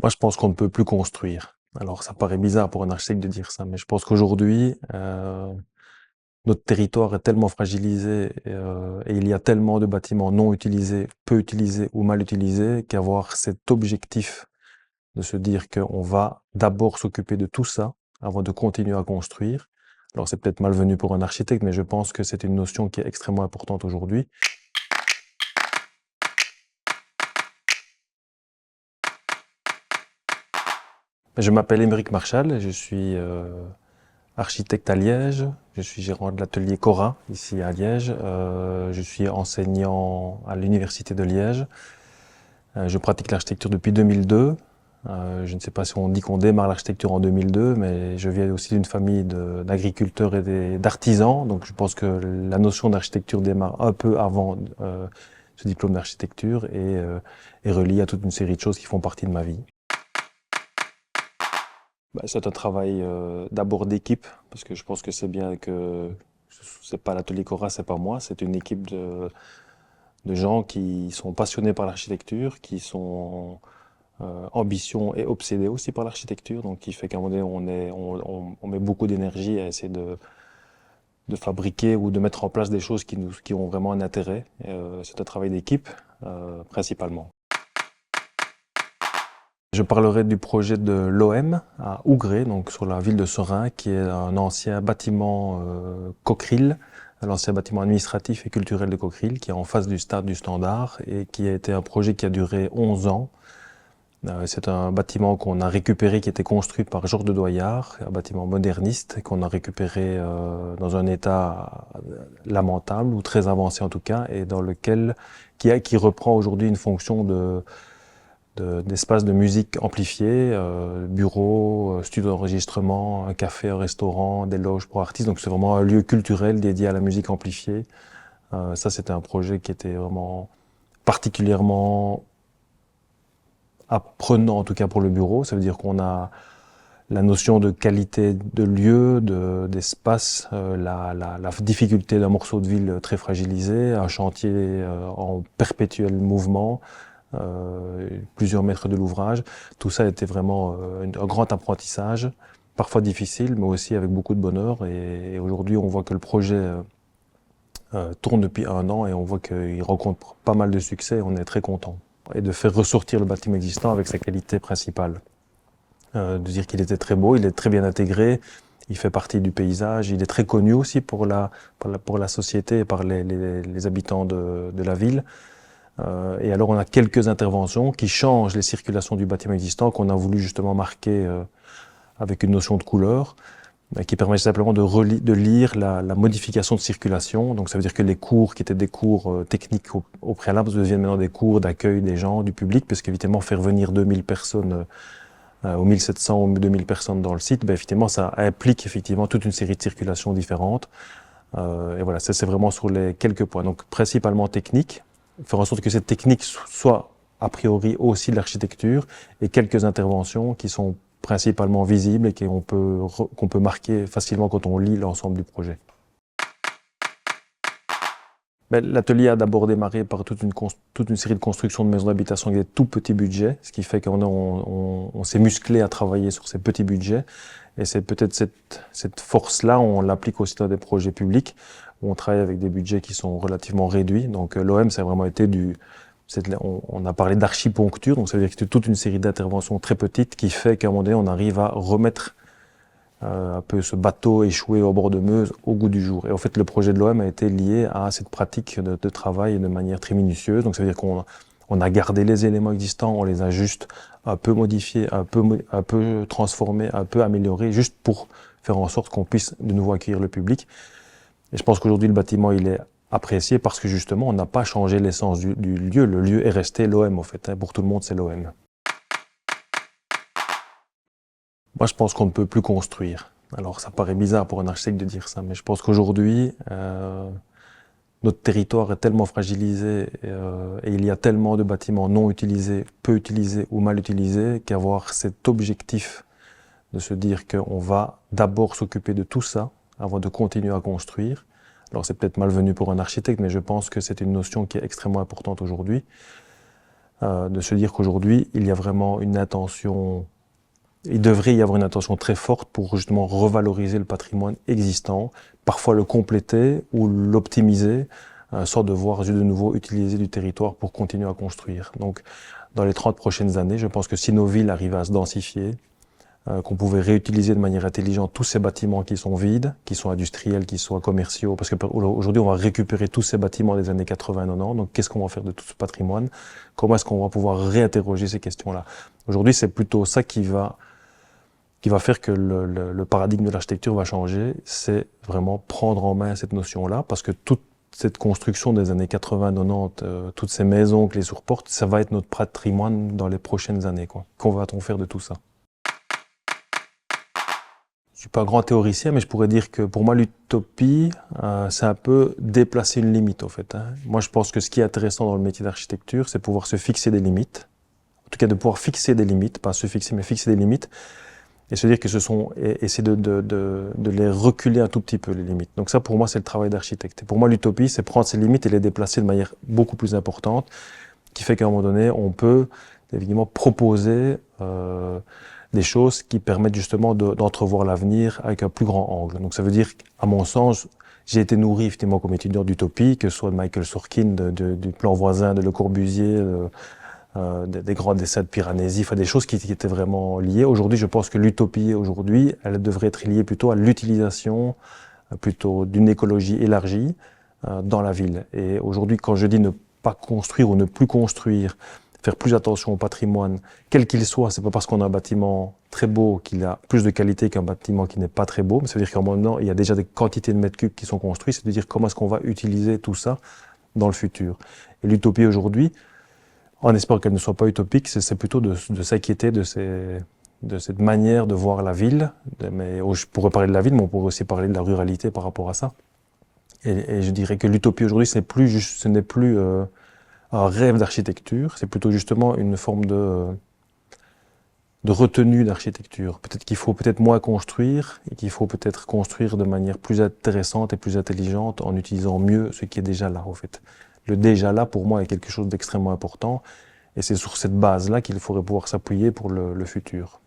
Moi, je pense qu'on ne peut plus construire. Alors, ça paraît bizarre pour un architecte de dire ça, mais je pense qu'aujourd'hui, notre territoire est tellement fragilisé et il y a tellement de bâtiments non utilisés, peu utilisés ou mal utilisés qu'avoir cet objectif de se dire qu'on va d'abord s'occuper de tout ça avant de continuer à construire. Alors, c'est peut-être malvenu pour un architecte, mais je pense que c'est une notion qui est extrêmement importante aujourd'hui. Je m'appelle Émeric Marchal et je suis architecte à Liège. Je suis gérant de l'atelier Cora, ici à Liège. Je suis enseignant à l'université de Liège. Je pratique l'architecture depuis 2002. Je ne sais pas si on dit qu'on démarre l'architecture en 2002, mais je viens aussi d'une famille d'agriculteurs et d'artisans. Donc je pense que la notion d'architecture démarre un peu avant ce diplôme d'architecture et est reliée à toute une série de choses qui font partie de ma vie. C'est un travail d'abord d'équipe, parce que je pense que c'est bien que c'est pas l'atelier Cora, c'est pas moi, c'est une équipe de gens qui sont passionnés par l'architecture, qui sont ambition et obsédés aussi par l'architecture, donc qui fait qu'à un moment donné, on met beaucoup d'énergie à essayer de fabriquer ou de mettre en place des choses qui ont vraiment un intérêt. C'est un travail d'équipe, principalement. Je parlerai du projet de l'OM à Ougré, donc sur la ville de Serein, qui est un ancien bâtiment Cockerill, l'ancien bâtiment administratif et culturel de Cockerill, qui est en face du stade du Standard et qui a été un projet qui a duré 11 ans. C'est un bâtiment qu'on a récupéré, qui était construit par Georges de Doyard, un bâtiment moderniste qu'on a récupéré dans un état lamentable ou très avancé en tout cas, et dans lequel qui reprend aujourd'hui une fonction d'espace de musique amplifié, bureau, studio d'enregistrement, un café, un restaurant, des loges pour artistes. Donc c'est vraiment un lieu culturel dédié à la musique amplifiée. Ça, c'était un projet qui était vraiment particulièrement apprenant, en tout cas pour le bureau. Ça veut dire qu'on a la notion de qualité de lieu, d'espace, la difficulté d'un morceau de ville très fragilisé, un chantier en perpétuel mouvement, plusieurs mètres de l'ouvrage. Tout ça était vraiment un grand apprentissage, parfois difficile, mais aussi avec beaucoup de bonheur. Et aujourd'hui, on voit que le projet tourne depuis 1 an et on voit qu'il rencontre pas mal de succès. On est très content. Et de faire ressortir le bâtiment existant avec sa qualité principale. De dire qu'il était très beau, il est très bien intégré, il fait partie du paysage, il est très connu aussi pour la société et par les habitants de la ville. Et alors on a quelques interventions qui changent les circulations du bâtiment existant, qu'on a voulu justement marquer avec une notion de couleur, qui permet simplement de lire la modification de circulation. Donc ça veut dire que les cours qui étaient des cours techniques au préalable deviennent maintenant des cours d'accueil des gens, du public, puisqu'évidemment faire venir 2000 personnes ou 1700 ou 2000 personnes dans le site, effectivement ça implique effectivement toute une série de circulations différentes. Et voilà, ça c'est vraiment sur les quelques points. Donc principalement technique, faire en sorte que cette technique soit a priori aussi de l'architecture, et quelques interventions qui sont principalement visibles et qu'on peut marquer facilement quand on lit l'ensemble du projet. L'atelier a d'abord démarré par toute une série de constructions de maisons d'habitation avec des tout petits budgets, ce qui fait qu'on s'est musclé à travailler sur ces petits budgets. Et c'est peut-être cette force-là, on l'applique aussi dans des projets publics, où on travaille avec des budgets qui sont relativement réduits. Donc l'OM, ça a vraiment été on a parlé d'archiponcture, donc ça veut dire que c'est toute une série d'interventions très petites qui fait qu'à un moment donné, on arrive à remettre un peu ce bateau échoué au bord de Meuse au goût du jour. Et en fait, le projet de l'OM a été lié à cette pratique de travail de manière très minutieuse. Donc ça veut dire qu'on a gardé les éléments existants, on les a juste un peu modifiés, un peu transformés, un peu améliorés, juste pour faire en sorte qu'on puisse de nouveau accueillir le public. Et je pense qu'aujourd'hui, le bâtiment, il est apprécié parce que justement, on n'a pas changé l'essence du lieu. Le lieu est resté l'OM, en fait. Pour tout le monde, c'est l'OM. Moi, je pense qu'on ne peut plus construire. Alors, ça paraît bizarre pour un architecte de dire ça, mais je pense qu'aujourd'hui, notre territoire est tellement fragilisé et il y a tellement de bâtiments non utilisés, peu utilisés ou mal utilisés qu'avoir cet objectif de se dire qu'on va d'abord s'occuper de tout ça avant de continuer à construire. Alors, c'est peut-être malvenu pour un architecte, mais je pense que c'est une notion qui est extrêmement importante aujourd'hui. de se dire qu'aujourd'hui, il y a vraiment une intention, il devrait y avoir une intention très forte pour justement revaloriser le patrimoine existant, parfois le compléter ou l'optimiser, sans devoir de nouveau utiliser du territoire pour continuer à construire. Donc, dans les 30 prochaines années, je pense que si nos villes arrivent à se densifier, qu'on pouvait réutiliser de manière intelligente tous ces bâtiments qui sont vides, qui sont industriels, qui sont commerciaux, parce qu'aujourd'hui on va récupérer tous ces bâtiments des années 80-90, donc qu'est-ce qu'on va faire de tout ce patrimoine? Comment est-ce qu'on va pouvoir réinterroger ces questions-là? Aujourd'hui c'est plutôt ça qui va faire que le paradigme de l'architecture va changer, c'est vraiment prendre en main cette notion-là, parce que toute cette construction des années 80-90, toutes ces maisons que les surportent, ça va être notre patrimoine dans les prochaines années, quoi. Qu'on va-t-on faire de tout ça? Je suis pas un grand théoricien, mais je pourrais dire que pour moi, l'utopie, c'est un peu déplacer une limite, en fait, hein. Moi, je pense que ce qui est intéressant dans le métier d'architecture, c'est pouvoir se fixer des limites. En tout cas, de pouvoir fixer des limites, pas se fixer, mais fixer des limites. Et se dire que essayer de les reculer un tout petit peu, les limites. Donc ça, pour moi, c'est le travail d'architecte. Et pour moi, l'utopie, c'est prendre ces limites et les déplacer de manière beaucoup plus importante, qui fait qu'à un moment donné, on peut, évidemment, proposer, des choses qui permettent justement d'entrevoir l'avenir avec un plus grand angle. Donc ça veut dire, à mon sens, j'ai été nourri effectivement comme étudiant d'utopie, que ce soit de Michael Sorkin, du plan voisin de Le Corbusier, des grands dessins de Piranesi, enfin des choses qui étaient vraiment liées. Aujourd'hui, je pense que l'utopie, aujourd'hui, elle devrait être liée plutôt à l'utilisation, plutôt d'une écologie élargie dans la ville. Et aujourd'hui, quand je dis ne pas construire ou ne plus construire, faire plus attention au patrimoine, quel qu'il soit, c'est pas parce qu'on a un bâtiment très beau qu'il a plus de qualité qu'un bâtiment qui n'est pas très beau, mais ça veut dire qu'en même temps, il y a déjà des quantités de mètres cubes qui sont construits, c'est de dire comment est-ce qu'on va utiliser tout ça dans le futur. Et l'utopie aujourd'hui, en espérant qu'elle ne soit pas utopique, c'est plutôt de s'inquiéter de cette manière de voir la ville. Mais je pourrais parler de la ville, mais on pourrait aussi parler de la ruralité par rapport à ça. Et je dirais que l'utopie aujourd'hui, ce n'est plus un rêve d'architecture, c'est plutôt justement une forme de retenue d'architecture. Peut-être qu'il faut peut-être moins construire et qu'il faut peut-être construire de manière plus intéressante et plus intelligente en utilisant mieux ce qui est déjà là, en fait. Le déjà là, pour moi, est quelque chose d'extrêmement important et c'est sur cette base-là qu'il faudrait pouvoir s'appuyer pour le futur.